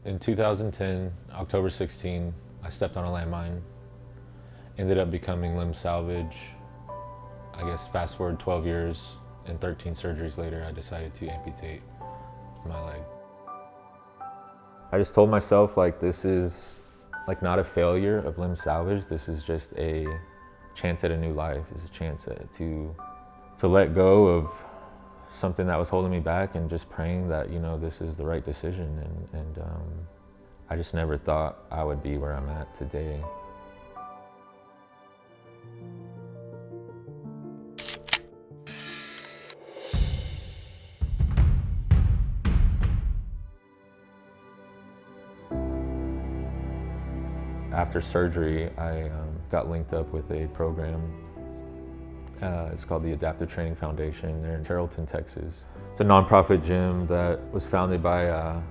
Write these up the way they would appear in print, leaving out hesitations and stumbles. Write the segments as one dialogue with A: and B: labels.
A: In 2010, October 16, I stepped on a landmine, ended up becoming limb salvage. I guess fast forward 12 years and 13 surgeries later, I decided to amputate my leg. I just told myself, like, this is like not a failure of limb salvage. This is just a chance at a new life. It's a chance to let go of something that was holding me back, and just praying that, you know, this is the right decision. And I just never thought I would be where I'm at today. After surgery, I got linked up with a program. It's called the Adaptive Training Foundation. They're in Carrollton, Texas. It's a nonprofit gym that was founded by a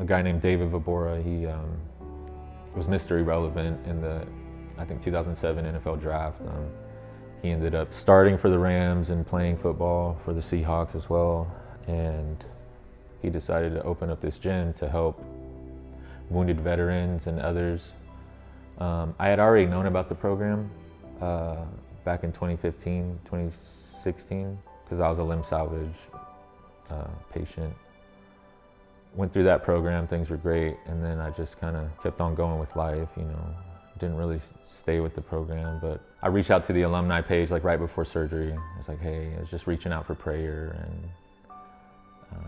A: guy named David Vobora. He was Mr. Irrelevant in the, I think, 2007 NFL draft. He ended up starting for the Rams and playing football for the Seahawks as well. And he decided to open up this gym to help wounded veterans and others. I had already known about the program back in 2015, 2016, because I was a limb salvage patient. Went through that program, things were great, and then I just kind of kept on going with life, you know. Didn't really stay with the program, but I reached out to the alumni page like right before surgery. I was like, hey, I was just reaching out for prayer and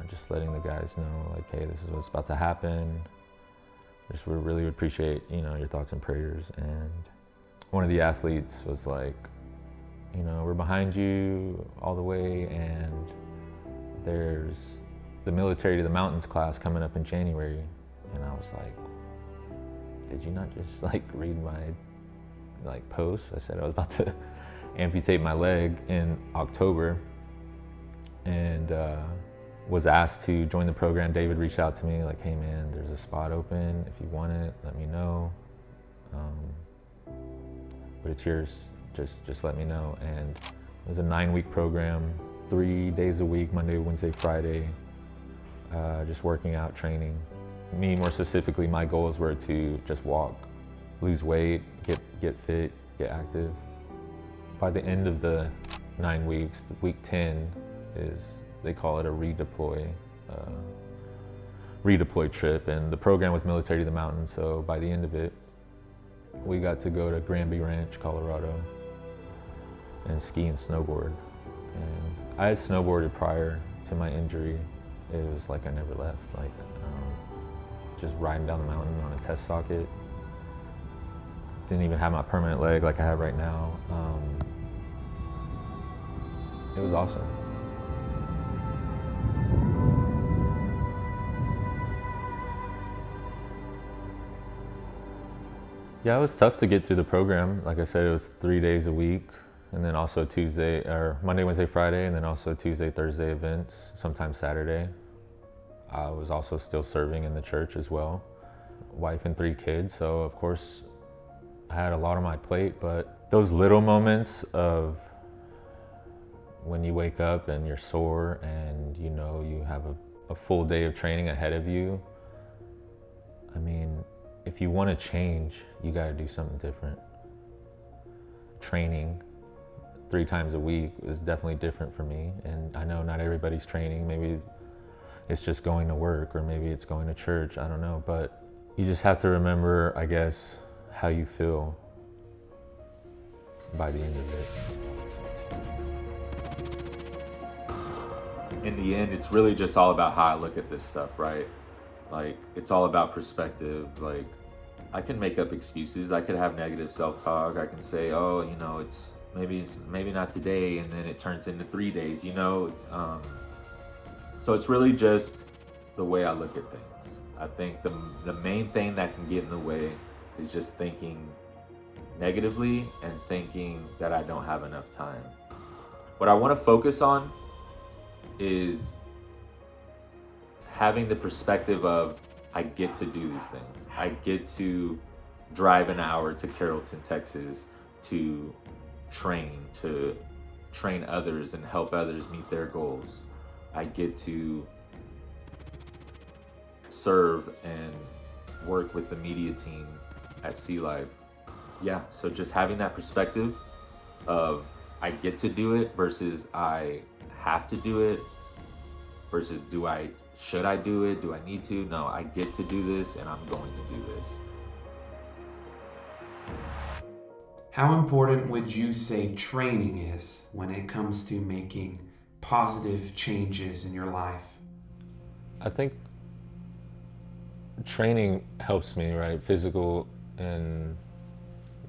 A: just letting the guys know, like, hey, this is what's about to happen. Just we really would appreciate, you know, your thoughts and prayers. And one of the athletes was like, you know, we're behind you all the way, and there's the Military to the Mountains class coming up in January. And I was like, did you not just like read my post? I said I was about to amputate my leg in October, and was asked to join the program. David reached out to me like, hey man, there's a spot open. If you want it, let me know. But it's yours, just let me know. And it was a 9-week program, 3 days a week, Monday, Wednesday, Friday, just working out, training. Me, more specifically, my goals were to just walk, lose weight, get fit, get active. By the end of the 9 weeks, week 10 is, they call it a redeploy trip, and the program was Military to the Mountains. So by the end of it, we got to go to Granby Ranch, Colorado, and ski and snowboard. And I had snowboarded prior to my injury. It was like I never left, like just riding down the mountain on a test socket. Didn't even have my permanent leg like I have right now. It was awesome. Yeah, it was tough to get through the program. Like I said, it was 3 days a week, and then also Monday, Wednesday, Friday, and then also Tuesday, Thursday events, sometimes Saturday. I was also still serving in the church as well. Wife and 3 kids, so of course I had a lot on my plate, but those little moments of when you wake up and you're sore and you know you have a full day of training ahead of you, I mean, if you want to change, you got to do something different. Training 3 times a week is definitely different for me, and I know not everybody's training. Maybe it's just going to work, or maybe it's going to church, I don't know, but you just have to remember, I guess, how you feel by the end of it.
B: In the end, it's really just all about how I look at this stuff, right? Like, it's all about perspective. Like, I can make up excuses. I could have negative self-talk. I can say, oh, you know, it's maybe not today, and then it turns into 3 days, you know? So it's really just the way I look at things. I think the main thing that can get in the way is just thinking negatively and thinking that I don't have enough time. What I want to focus on is having the perspective of, I get to do these things. I get to drive an hour to Carrollton, Texas to train others and help others meet their goals. I get to serve and work with the media team at Sea Life. Yeah, so just having that perspective of I get to do it versus I have to do it versus should I do it? Do I need to? No, I get to do this and I'm going to do this.
C: How important would you say training is when it comes to making positive changes in your life?
A: I think training helps me, right? Physical and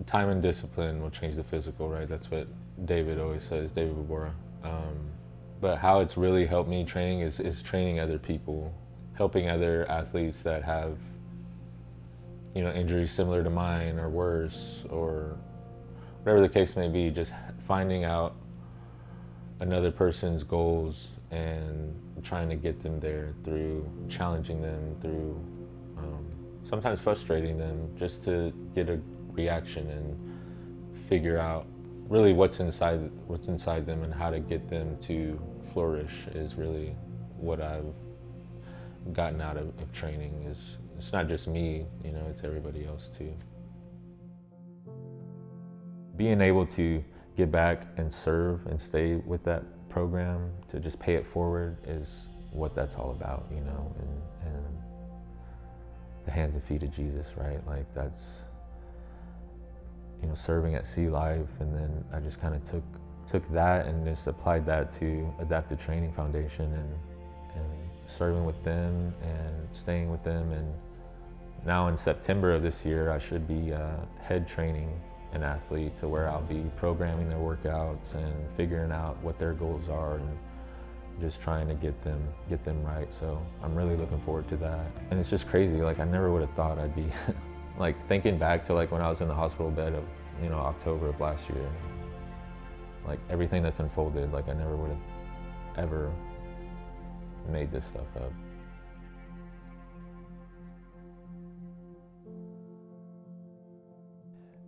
A: time and discipline will change the physical, right? That's what David always says, David Babora. But how it's really helped me training is training other people, helping other athletes that have, injuries similar to mine or worse, or whatever the case may be, just finding out another person's goals and trying to get them there through challenging them, through sometimes frustrating them, just to get a reaction and figure out really what's inside them and how to get them to flourish is really what I've gotten out of training. It's not just me, it's everybody else too. Being able to get back and serve and stay with that program, to just pay it forward, is what that's all about, and the hands and feet of Jesus, right? Like that's, serving at Sea Life, and then I just kind of took that and just applied that to Adaptive Training Foundation and serving with them and staying with them. And now in September of this year, I should be head training an athlete to where I'll be programming their workouts and figuring out what their goals are and just trying to get them right. So I'm really looking forward to that. And it's just crazy, like I never would have thought I'd be like thinking back to like when I was in the hospital bed of, October of last year, like everything that's unfolded, like I never would have ever made this stuff up.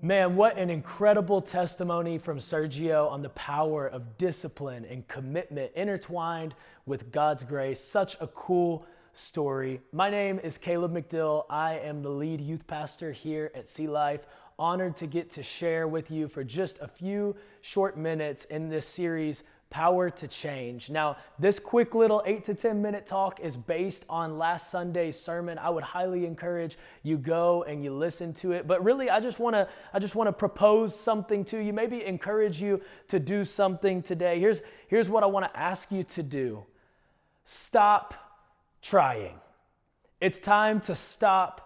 D: Man, what an incredible testimony from Sergio on the power of discipline and commitment intertwined with God's grace. Such a cool story. My name is Caleb McDill. I am the lead youth pastor here at Sea Life. Honored to get to share with you for just a few short minutes in this series, Power to Change. Now, this quick little 8 to 10 minute talk is based on last Sunday's sermon. I would highly encourage you go and you listen to it. But really, I just want to propose something to you, maybe encourage you to do something today. Here's what I want to ask you to do. Stop trying. It's time to stop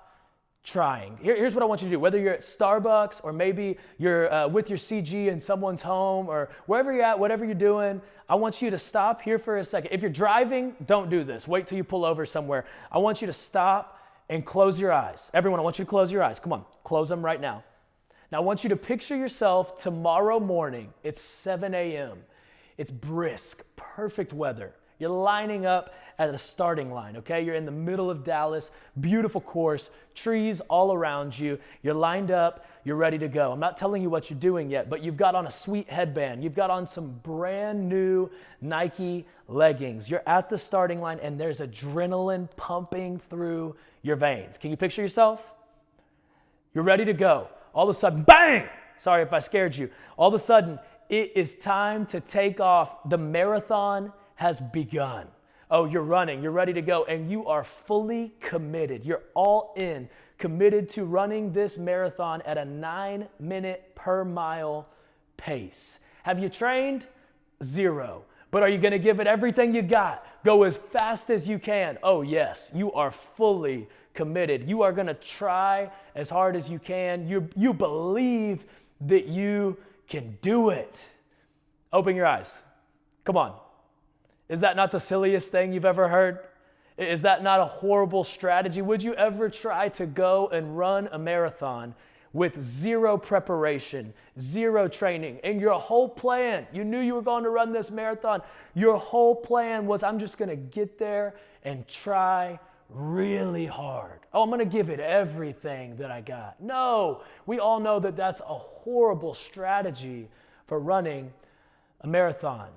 D: trying. Here's what I want you to do. Whether you're at Starbucks or maybe you're with your CG in someone's home or wherever you're at, whatever you're doing, I want you to stop here for a second. If you're driving, don't do this. Wait till you pull over somewhere. I want you to stop and close your eyes. Everyone, I want you to close your eyes. Come on, close them right now. Now, I want you to picture yourself tomorrow morning. It's 7 a.m. It's brisk, perfect weather. You're lining up at a starting line, okay? You're in the middle of Dallas, beautiful course, trees all around you. You're lined up, you're ready to go. I'm not telling you what you're doing yet, but you've got on a sweet headband. You've got on some brand new Nike leggings. You're at the starting line and there's adrenaline pumping through your veins. Can you picture yourself? You're ready to go. All of a sudden, bang! Sorry if I scared you. All of a sudden, it is time to take off. The marathon has begun. Oh, you're running, you're ready to go, and you are fully committed. You're all in, committed to running this marathon at a 9-minute per mile pace. Have you trained? 0. But are you going to give it everything you got? Go as fast as you can. Oh yes, you are fully committed. You are going to try as hard as you can. You believe that you can do it. Open your eyes. Come on. Is that not the silliest thing you've ever heard? Is that not a horrible strategy? Would you ever try to go and run a marathon with 0 preparation, 0 training, and your whole plan, you knew you were going to run this marathon, your whole plan was, I'm just going to get there and try really hard. Oh, I'm going to give it everything that I got. No, we all know that that's a horrible strategy for running a marathon.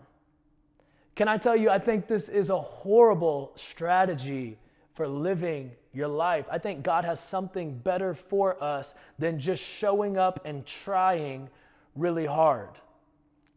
D: Can I tell you, I think this is a horrible strategy for living your life. I think God has something better for us than just showing up and trying really hard.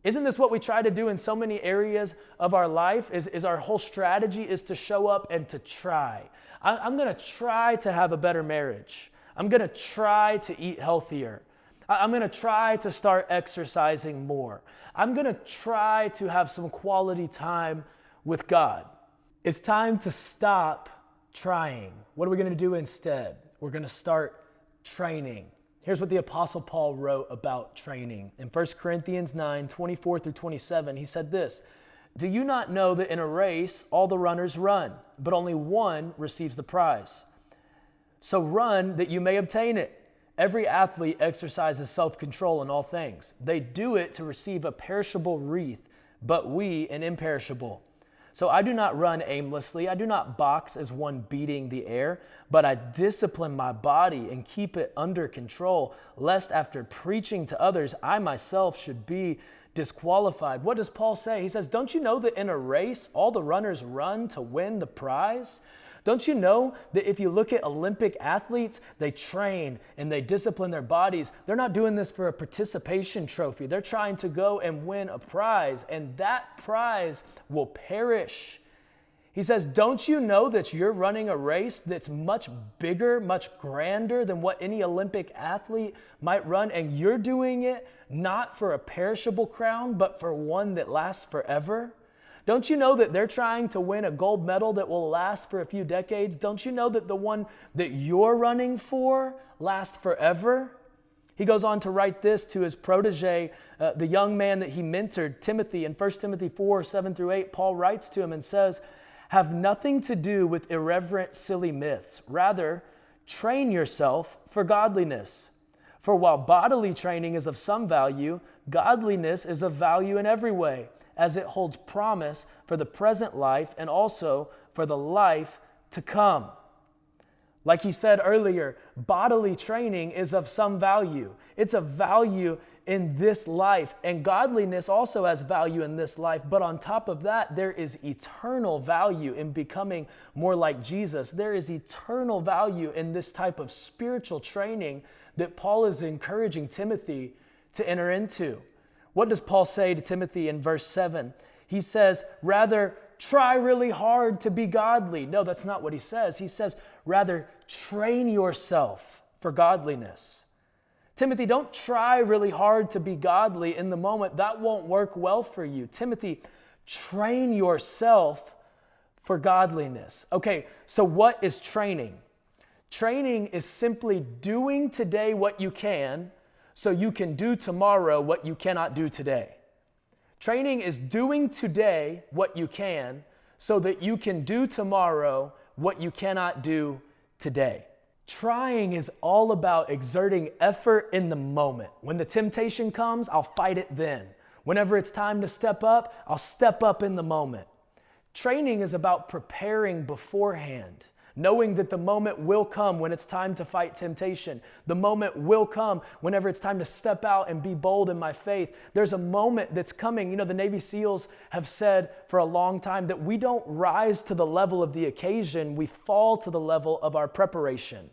D: Isn't this what we try to do in so many areas of our life? Is our whole strategy is to show up and to try. I'm going to try to have a better marriage. I'm going to try to eat healthier. I'm going to try to start exercising more. I'm going to try to have some quality time with God. It's time to stop trying. What are we going to do instead? We're going to start training. Here's what the Apostle Paul wrote about training. In 1 Corinthians 9, 24 through 27, he said this, "Do you not know that in a race all the runners run, but only one receives the prize? So run that you may obtain it. Every athlete exercises self-control in all things. They do it to receive a perishable wreath, but we an imperishable. So I do not run aimlessly. I do not box as one beating the air, but I discipline my body and keep it under control, lest after preaching to others, I myself should be disqualified." What does Paul say? He says, don't you know that in a race, all the runners run to win the prize? Don't you know that if you look at Olympic athletes, they train and they discipline their bodies. They're not doing this for a participation trophy. They're trying to go and win a prize, and that prize will perish. He says, don't you know that you're running a race that's much bigger, much grander than what any Olympic athlete might run, and you're doing it not for a perishable crown, but for one that lasts forever? Don't you know that they're trying to win a gold medal that will last for a few decades? Don't you know that the one that you're running for lasts forever? He goes on to write this to his protege, the young man that he mentored, Timothy. In 1 Timothy 4, 7 through 8, Paul writes to him and says, "Have nothing to do with irreverent, silly myths. Rather, train yourself for godliness. For while bodily training is of some value, godliness is of value in every way, as it holds promise for the present life and also for the life to come." Like he said earlier, bodily training is of some value. It's of value in this life, and godliness also has value in this life. But on top of that, there is eternal value in becoming more like Jesus. There is eternal value in this type of spiritual training that Paul is encouraging Timothy to enter into. What does Paul say to Timothy in verse 7? He says, rather, try really hard to be godly. No, that's not what he says. He says, rather, train yourself for godliness. Timothy, don't try really hard to be godly in the moment. That won't work well for you. Timothy, train yourself for godliness. Okay, so what is training? Training is simply doing today what you can so you can do tomorrow what you cannot do today. Training is doing today what you can so that you can do tomorrow what you cannot do today. Trying is all about exerting effort in the moment. When the temptation comes, I'll fight it then. Whenever it's time to step up, I'll step up in the moment. Training is about preparing beforehand, knowing that the moment will come when it's time to fight temptation. The moment will come whenever it's time to step out and be bold in my faith. There's a moment that's coming. You know, the Navy SEALs have said for a long time that we don't rise to the level of the occasion, we fall to the level of our preparation.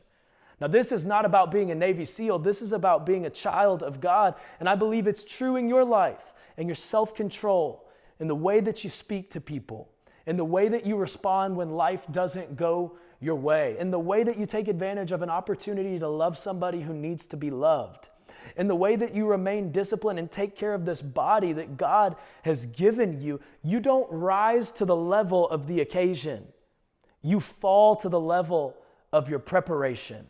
D: Now, this is not about being a Navy SEAL. This is about being a child of God. And I believe it's true in your life and your self-control, in the way that you speak to people, in the way that you respond when life doesn't go your way, in the way that you take advantage of an opportunity to love somebody who needs to be loved, in the way that you remain disciplined and take care of this body that God has given you. You don't rise to the level of the occasion. You fall to the level of your preparation.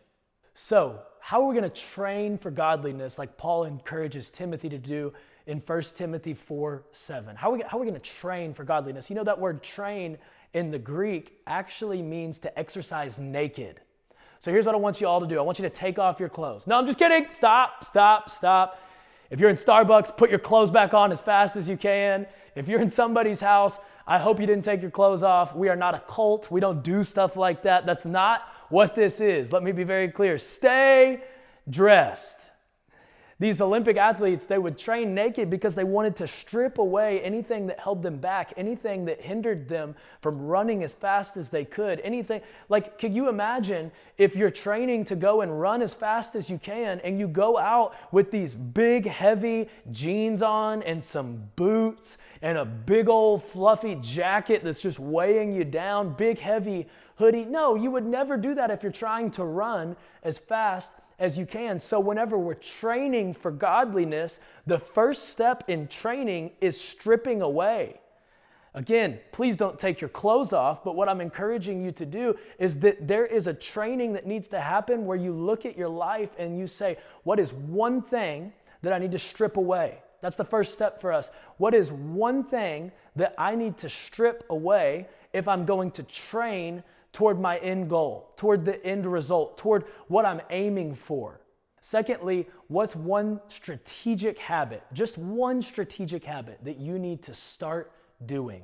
D: So, how are we going to train for godliness like Paul encourages Timothy to do in 1 Timothy 4:7? How are we going to train for godliness? You know, that word train in the Greek actually means to exercise naked. So here's what I want you all to do. I want you to take off your clothes. No, I'm just kidding. Stop. If you're in Starbucks, put your clothes back on as fast as you can. If you're in somebody's house, I hope you didn't take your clothes off. We are not a cult. We don't do stuff like that. That's not what this is. Let me be very clear. Stay dressed. These Olympic athletes, they would train naked because they wanted to strip away anything that held them back, anything that hindered them from running as fast as they could, anything. Like, could you imagine if you're training to go and run as fast as you can and you go out with these big, heavy jeans on and some boots and a big old fluffy jacket that's just weighing you down, big, heavy hoodie? No, you would never do that if you're trying to run as fast as you can. So whenever we're training for godliness, the first step in training is stripping away. Again, please don't take your clothes off, but what I'm encouraging you to do is that there is a training that needs to happen where you look at your life and you say, what is one thing that I need to strip away? That's the first step for us. What is one thing that I need to strip away if I'm going to train toward my end goal, toward the end result, toward what I'm aiming for? Secondly, what's one strategic habit, just one strategic habit that you need to start doing?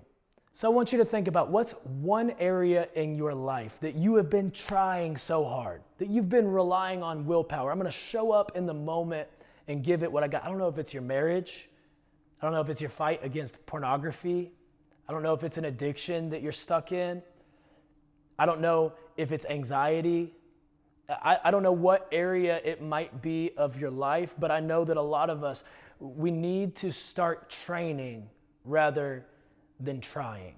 D: So I want you to think about what's one area in your life that you have been trying so hard, that you've been relying on willpower. I'm going to show up in the moment and give it what I got. I don't know if it's your marriage. I don't know if it's your fight against pornography. I don't know if it's an addiction that you're stuck in. I don't know if it's anxiety. I don't know what area it might be of your life, but I know that a lot of us, we need to start training rather than trying.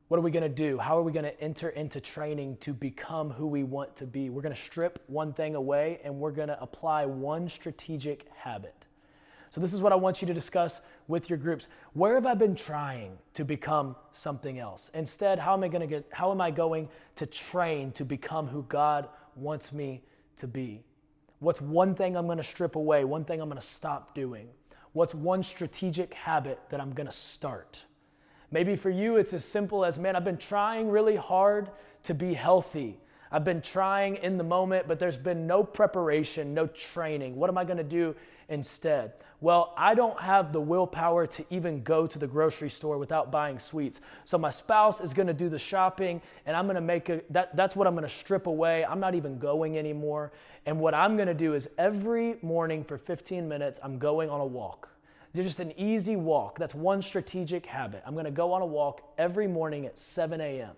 D: What are we going to do? How are we going to enter into training to become who we want to be? We're going to strip one thing away and we're going to apply one strategic habit. So this is what I want you to discuss with your groups. Where have I been trying to become something else? Instead, how am I going to train to become who God wants me to be? What's one thing I'm going to strip away? One thing I'm going to stop doing? What's one strategic habit that I'm going to start? Maybe for you, it's as simple as, man, I've been trying really hard to be healthy. I've been trying in the moment, but there's been no preparation, no training. What am I going to do instead? Well, I don't have the willpower to even go to the grocery store without buying sweets. So my spouse is going to do the shopping, and I'm going to that's what I'm going to strip away. I'm not even going anymore. And what I'm going to do is every morning for 15 minutes, I'm going on a walk. Just an easy walk. That's one strategic habit. I'm going to go on a walk every morning at 7 a.m.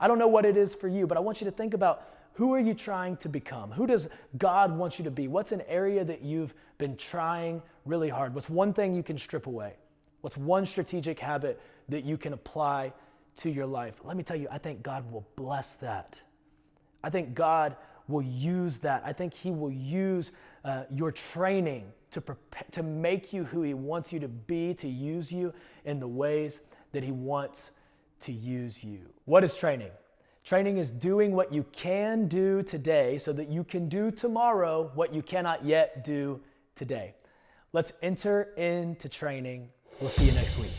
D: I don't know what it is for you, but I want you to think about, who are you trying to become? Who does God want you to be? What's an area that you've been trying really hard? What's one thing you can strip away? What's one strategic habit that you can apply to your life? Let me tell you, I think God will bless that. I think God will use that. I think He will use your training to make you who He wants you to be, to use you in the ways that He wants to use you. What is training? Training is doing what you can do today so that you can do tomorrow what you cannot yet do today. Let's enter into training. We'll see you next week.